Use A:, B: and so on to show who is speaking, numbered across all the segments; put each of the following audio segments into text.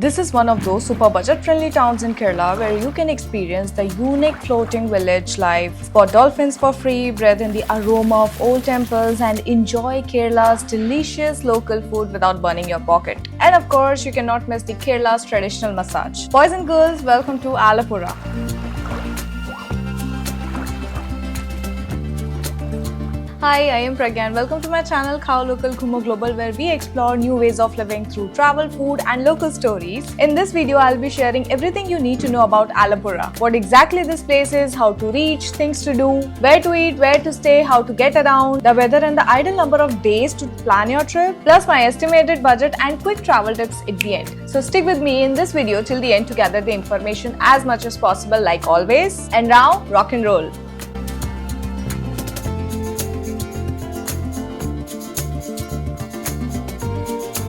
A: This is one of those super budget-friendly towns in Kerala where you can experience the unique floating village life, spot dolphins for free, breathe in the aroma of old temples, and enjoy Kerala's delicious local food without burning your pocket. And of course, you cannot miss the Kerala's traditional massage. Boys and girls, welcome to Alapura. Hi, I am Pragya and welcome to my channel Khao Local Ghumo Global, where we explore new ways of living through travel, food and local stories. In this video, I'll be sharing everything you need to know about Alapura. What exactly this place is, how to reach, things to do, where to eat, where to stay, how to get around, the weather and the ideal number of days to plan your trip, plus my estimated budget and quick travel tips at the end. So stick with me in this video till the end to gather the information as much as possible like always. And now, rock and roll.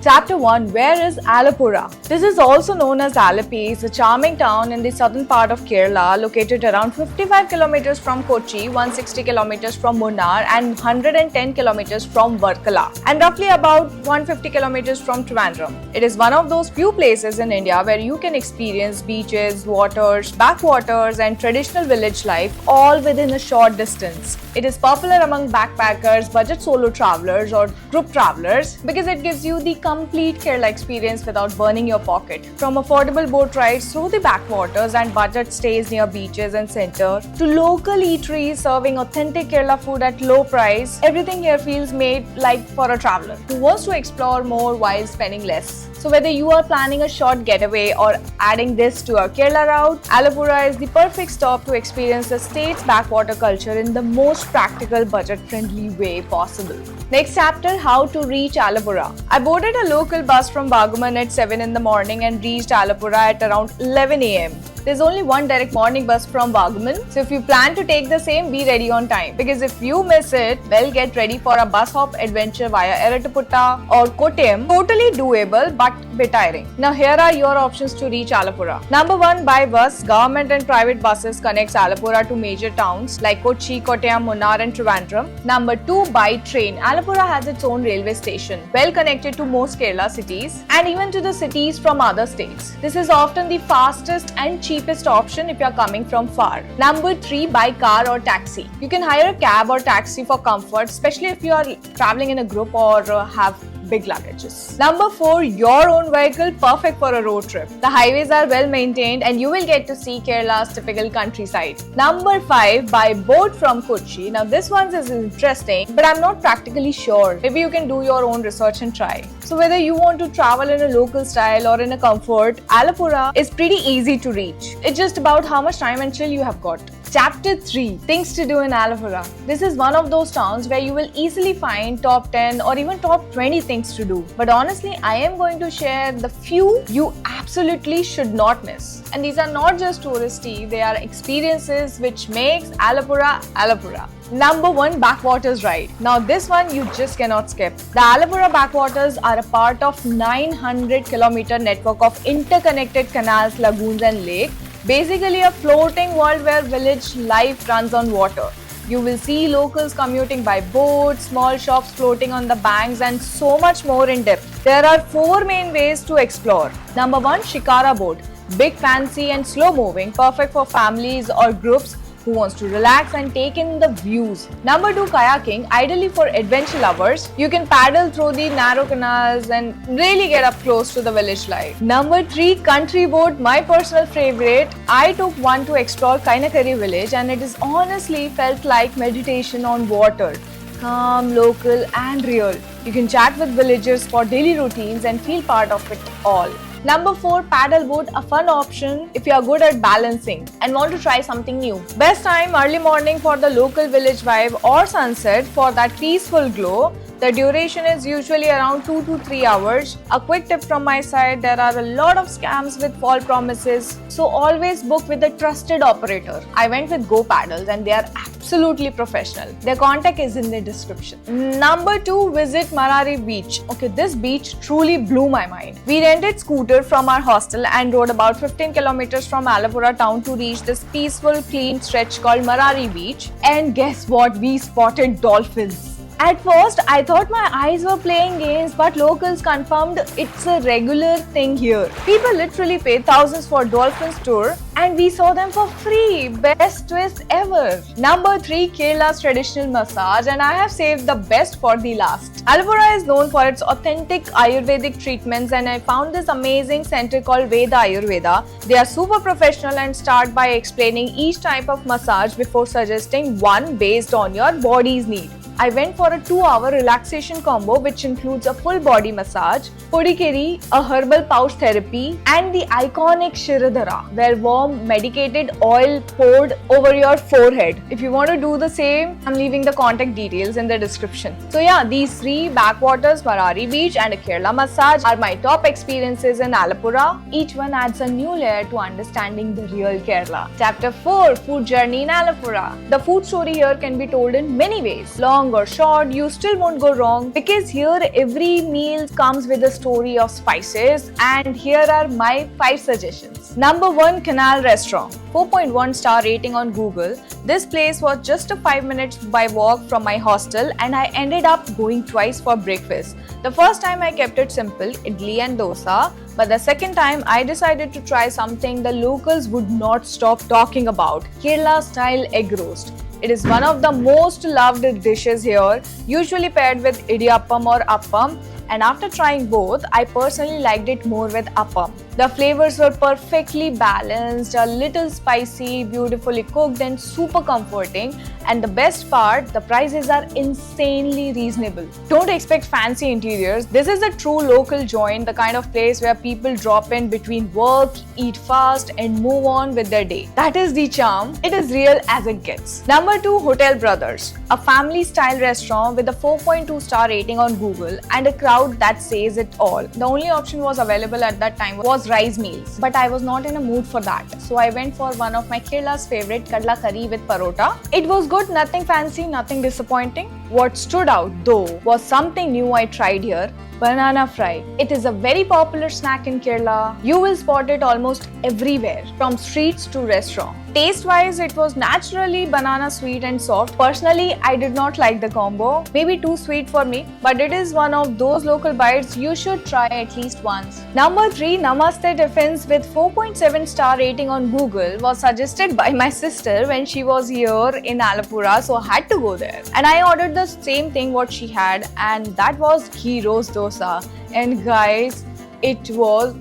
A: Chapter 1. Where is Alapura? This is also known as Alleppey. It's a charming town in the southern part of Kerala, located around 55 kilometers from Kochi, 160 kilometers from Munnar and 110 kilometers from Varkala, and roughly about 150 kilometers from Trivandrum. It is one of those few places in India where you can experience beaches, waters, backwaters and traditional village life all within a short distance. It is popular among backpackers, budget solo travelers or group travelers because it gives you the complete Kerala experience without burning your pocket. From affordable boat rides through the backwaters and budget stays near beaches and center to local eateries serving authentic Kerala food at low price, everything here feels made like for a traveler who wants to explore more while spending less. So whether you are planning a short getaway or adding this to a Kerala route, Alapura is the perfect stop to experience the state's backwater culture in the most practical, budget-friendly way possible. Next chapter, how to reach Alapura. I boarded a local bus from Vaguman at 7 in the morning and reached Alapura at around 11 am. There's only one direct morning bus from Vaguman, so if you plan to take the same, be ready on time. Because if you miss it, well, get ready for a bus hop adventure via Erataputta or Kottayam. Totally doable but bit tiring. Now here are your options to reach Alapura. Number 1, by bus. Government and private buses connects Alapura to major towns like Kochi, Kottayam, Munnar and Trivandrum. Number 2, by train. Alapura has its own railway station, well connected to most Kerala cities and even to the cities from other states. This is often the fastest and cheapest option if you are coming from far. Number 3, by car or taxi. You can hire a cab or taxi for comfort, especially if you are traveling in a group or have big luggages. Number 4, your own vehicle, perfect for a road trip. The highways are well maintained and you will get to see Kerala's typical countryside. Number 5, by boat from Kochi. Now this one is interesting, but I'm not practically sure. Maybe you can do your own research and try. So whether you want to travel in a local style or in a comfort, Alapura is pretty easy to reach. It's just about how much time and chill you have got. Chapter 3. Things to do in Alapura. This is one of those towns where you will easily find top 10 or even top 20 things to do. But honestly, I am going to share the few you absolutely should not miss. And these are not just touristy, they are experiences which makes Alapura Alapura. Number 1, backwaters ride. Now this one you just cannot skip. The Alapura backwaters are a part of 900-kilometer network of interconnected canals, lagoons and lakes. Basically a floating world where village life runs on water. You will see locals commuting by boat, small shops floating on the banks and so much more in depth. There are 4 main ways to explore. Number 1, Shikara boat. Big, fancy and slow moving, perfect for families or groups who wants to relax and take in the views. Number 2, kayaking, ideally for adventure lovers. You can paddle through the narrow canals and really get up close to the village life. Number 3, country boat, my personal favorite. I took one to explore Kainakari village and it is honestly felt like meditation on water. Calm, local and real. You can chat with villagers for daily routines and feel part of it all. Number 4, paddle boat, a fun option if you are good at balancing and want to try something new. Best time early morning for the local village vibe or sunset for that peaceful glow. The duration is usually around 2 to 3 hours. A quick tip from my side, there are a lot of scams with false promises, so always book with a trusted operator. I went with Go Paddles and they are absolutely professional. Their contact is in the description. Number 2, visit Marari Beach. Okay, this beach truly blew my mind. We rented scooter from our hostel and rode about 15 kilometers from Alapura town to reach this peaceful, clean stretch called Marari Beach. And guess what? We spotted dolphins. At first, I thought my eyes were playing games, but locals confirmed it's a regular thing here. People literally pay thousands for dolphins tour, and we saw them for free. Best twist ever. Number 3, Kerala's traditional massage, and I have saved the best for the last. Alapura is known for its authentic Ayurvedic treatments, and I found this amazing center called Veda Ayurveda. They are super professional and start by explaining each type of massage before suggesting one based on your body's need. I went for a 2-hour relaxation combo which includes a full body massage, Podikeri, a herbal pouch therapy, and the iconic Shiradhara, where warm medicated oil poured over your forehead. If you want to do the same, I'm leaving the contact details in the description. So yeah, these 3 backwaters, Marari Beach and a Kerala massage are my top experiences in Alapura. Each one adds a new layer to understanding the real Kerala. Chapter 4, Food Journey in Alapura. The food story here can be told in many ways. Long or short, you still won't go wrong because here every meal comes with a story of spices, and here are my 5 suggestions. Number 1, Canal Restaurant. 4.1 star rating on Google. This place was just a 5 minutes by walk from my hostel, and I ended up going twice for breakfast. The first time I kept it simple, idli and dosa, but the second time I decided to try something the locals would not stop talking about, Kerala style egg roast. It is one of the most loved dishes here, usually paired with idiyappam or appam, and after trying both, I personally liked it more with appam. The flavors were perfectly balanced, a little spicy, beautifully cooked and super comforting, and the best part, the prices are insanely reasonable. Don't expect fancy interiors. This is a true local joint, the kind of place where people drop in between work, eat fast and move on with their day. That is the charm. It is real as it gets. Number 2, Hotel Brothers, a family style restaurant with a 4.2 star rating on Google and a crowd that says it all. The only option was available at that time was rice meals, but I was not in a mood for that, so I went for one of my Kerala's favorite, kadla curry with parota. It was good, nothing fancy, nothing disappointing. What stood out though was something new I tried here, banana fry. It is a very popular snack in Kerala. You will spot it almost everywhere, from streets to restaurants. Taste-wise, it was naturally banana sweet and soft. Personally, I did not like the combo. Maybe too sweet for me, but it is one of those local bites you should try at least once. Number 3, Namaste Tiffins with 4.7 star rating on Google was suggested by my sister when she was here in Alapura, so I had to go there. And I ordered the same thing what she had, and that was ghee roast dosa. And guys, it was...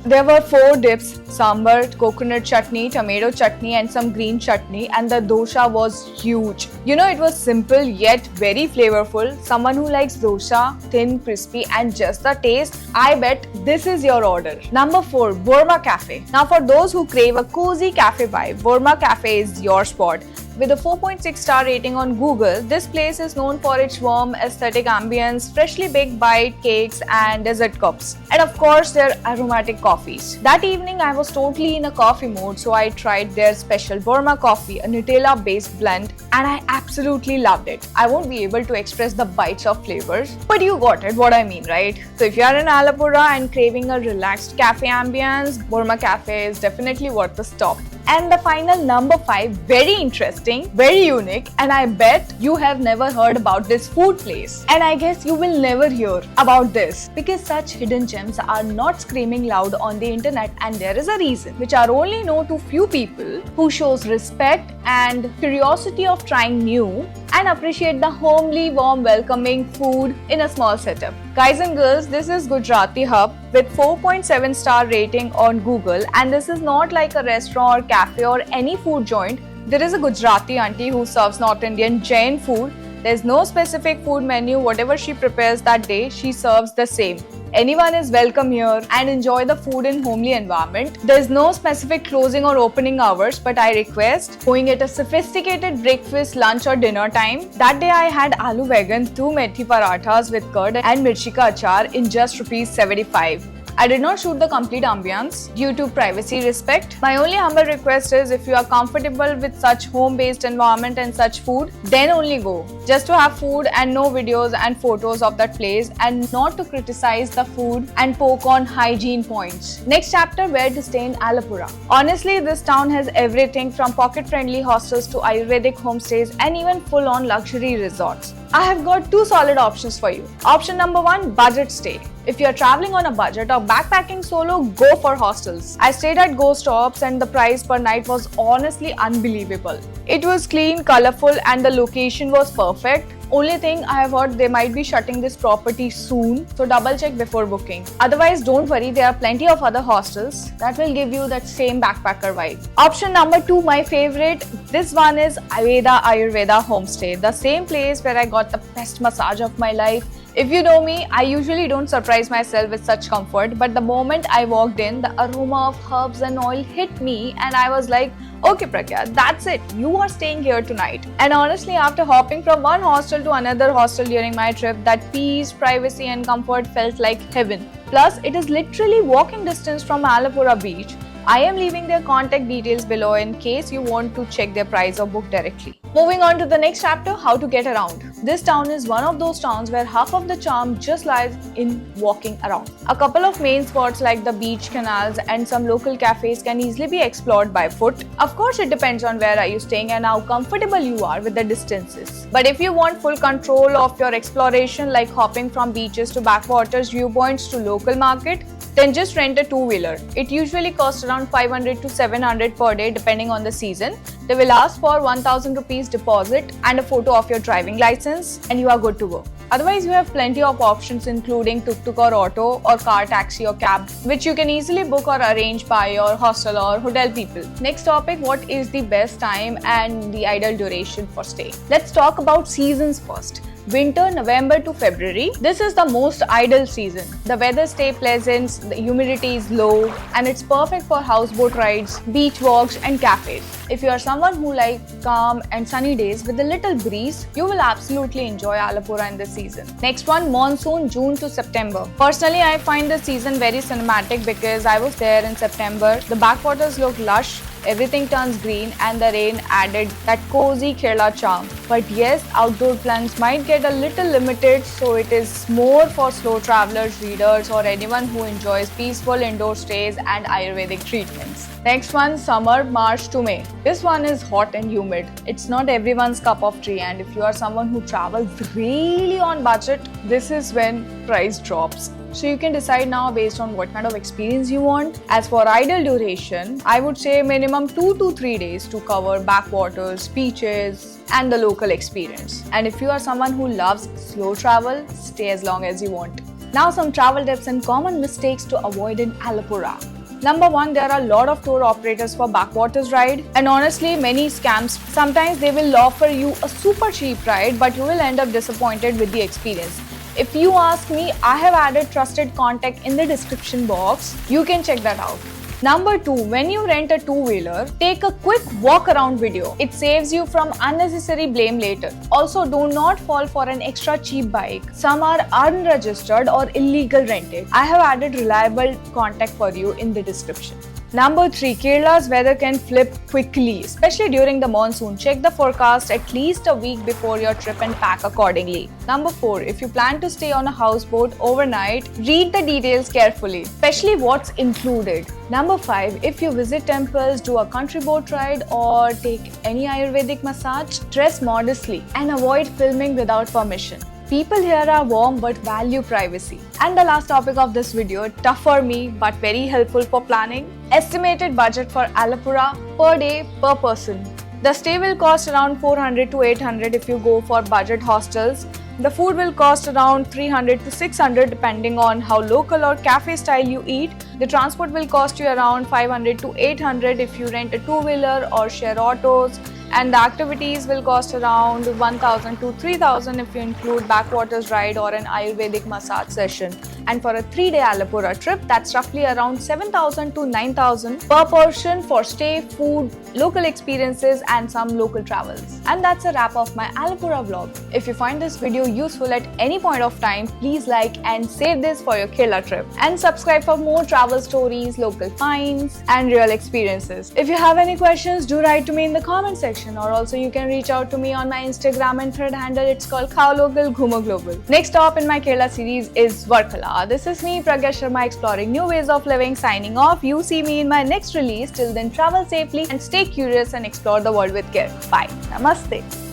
A: There were 4 dips, sambar, coconut chutney, tomato chutney and some green chutney, and the dosa was huge. You know, it was simple yet very flavorful. Someone who likes dosa, thin, crispy and just the taste, I bet this is your order. Number 4, Burma Cafe. Now for those who crave a cozy cafe vibe, Burma Cafe is your spot. With a 4.6 star rating on Google, this place is known for its warm, aesthetic ambience, freshly baked bite cakes and dessert cups. And of course, their aromatic coffees. That evening, I was totally in a coffee mood, so I tried their special Burma coffee, a Nutella-based blend, and I absolutely loved it. I won't be able to express the bites of flavors, but you got it, what I mean, right? So if you are in Alapura and craving a relaxed cafe ambience, Burma Cafe is definitely worth the stop. And the final number 5, very interesting, very unique, and I bet you have never heard about this food place. And I guess you will never hear about this because such hidden gems are not screaming loud on the internet, and there is a reason, which are only known to few people who shows respect and curiosity of trying new and appreciate the homely, warm, welcoming food in a small setup. Guys and girls, this is Gujarati Hub with 4.7 star rating on Google, and this is not like a restaurant or cafe or any food joint. There is a Gujarati auntie who serves North Indian Jain food. There's no specific food menu. Whatever she prepares that day, she serves the same. Anyone is welcome here and enjoy the food in homely environment. There's no specific closing or opening hours, but I request going at a sophisticated breakfast, lunch or dinner time. That day I had aloo vegan, 2 methi parathas with curd and mirchi ka achar in just ₹75. I did not shoot the complete ambience due to privacy respect. My only humble request is if you are comfortable with such home-based environment and such food, then only go. Just to have food and no videos and photos of that place, and not to criticize the food and poke on hygiene points. Next chapter, where to stay in Alapura. Honestly, this town has everything from pocket-friendly hostels to Ayurvedic homestays and even full-on luxury resorts. I have got two solid options for you. Option number one, budget stay. If you are traveling on a budget or backpacking solo, go for hostels. I stayed at Ghost Stops and the price per night was honestly unbelievable. It was clean, colorful, and the location was perfect. Only thing, I have heard they might be shutting this property soon, so double check before booking. Otherwise, don't worry, there are plenty of other hostels that will give you that same backpacker vibe. Option number two, my favorite. This one is Aveda Ayurveda Homestay, the same place where I got the best massage of my life. If you know me, I usually don't surprise myself with such comfort, but the moment I walked in, the aroma of herbs and oil hit me and I was like, okay Pragya, that's it, you are staying here tonight. And honestly, after hopping from one hostel to another hostel during my trip, that peace, privacy and comfort felt like heaven. Plus, it is literally walking distance from Alapura beach. I am leaving their contact details below in case you want to check their price or book directly. Moving on to the next chapter, how to get around. This town is one of those towns where half of the charm just lies in walking around. A couple of main spots like the beach, canals and some local cafes can easily be explored by foot. Of course, it depends on where are you staying and how comfortable you are with the distances. But if you want full control of your exploration, like hopping from beaches to backwaters, viewpoints to local market, then just rent a two-wheeler. It usually costs around 500 to 700 per day depending on the season. They will ask for 1000 rupees deposit and a photo of your driving license and you are good to go. Otherwise, you have plenty of options including tuk-tuk or auto or car, taxi or cab, which you can easily book or arrange by your hostel or hotel people. Next topic, what is the best time and the ideal duration for stay? Let's talk about seasons first. Winter, November to February. This is the most ideal season. The weather stays pleasant, the humidity is low, and it's perfect for houseboat rides, beach walks, and cafes. If you are someone who likes calm and sunny days with a little breeze, you will absolutely enjoy Alapura in this season. Next one, monsoon, June to September. Personally, I find this season very cinematic because I was there in September. The backwaters look lush, everything turns green and the rain added that cozy Kerala charm. But yes, outdoor plans might get a little limited, so it is more for slow travelers, readers or anyone who enjoys peaceful indoor stays and Ayurvedic treatments. Next one, summer, March to May. This one is hot and humid. It's not everyone's cup of tea, and if you are someone who travels really on budget, this is when price drops. So you can decide now based on what kind of experience you want. As for ideal duration, I would say minimum 2 to 3 days to cover backwaters, beaches and the local experience. And if you are someone who loves slow travel, stay as long as you want. Now some travel tips and common mistakes to avoid in Alapura. Number one, there are a lot of tour operators for backwaters ride, and honestly many scams. Sometimes they will offer you a super cheap ride, but you will end up disappointed with the experience. If you ask me, I have added trusted contact in the description box. You can check that out. Number two, when you rent a two-wheeler, take a quick walk around video. It saves you from unnecessary blame later. Also, do not fall for an extra cheap bike. Some are unregistered or illegal rented. I have added reliable contact for you in the description. Number 3, Kerala's weather can flip quickly, especially during the monsoon. Check the forecast at least a week before your trip and pack accordingly. Number 4, if you plan to stay on a houseboat overnight, read the details carefully, especially what's included. Number 5, if you visit temples, do a country boat ride or take any Ayurvedic massage, dress modestly and avoid filming without permission. People here are warm but value privacy. And the last topic of this video, tough for me but very helpful for planning. Estimated budget for Alapura per day per person. The stay will cost around 400 to 800 if you go for budget hostels. The food will cost around 300 to 600 depending on how local or cafe style you eat. The transport will cost you around 500 to 800 if you rent a two-wheeler or share autos. And the activities will cost around 1000 to 3000 if you include backwaters ride or an Ayurvedic massage session. And for a 3-day Alapura trip, that's roughly around 7000 to 9000 per person for stay, food, local experiences and some local travels. And that's a wrap of my Alapura vlog. If you find this video useful at any point of time, please like and save this for your Kerala trip. And subscribe for more travel stories, local finds and real experiences. If you have any questions, do write to me in the comment section, or also you can reach out to me on my Instagram and thread handle. It's called Khao Local Ghumo Global. Next stop in my Kerala series is Varkala. This is me, Pragya Sharma, exploring new ways of living, signing off. You see me in my next release. Till then, travel safely and stay curious and explore the world with care. Bye. Namaste.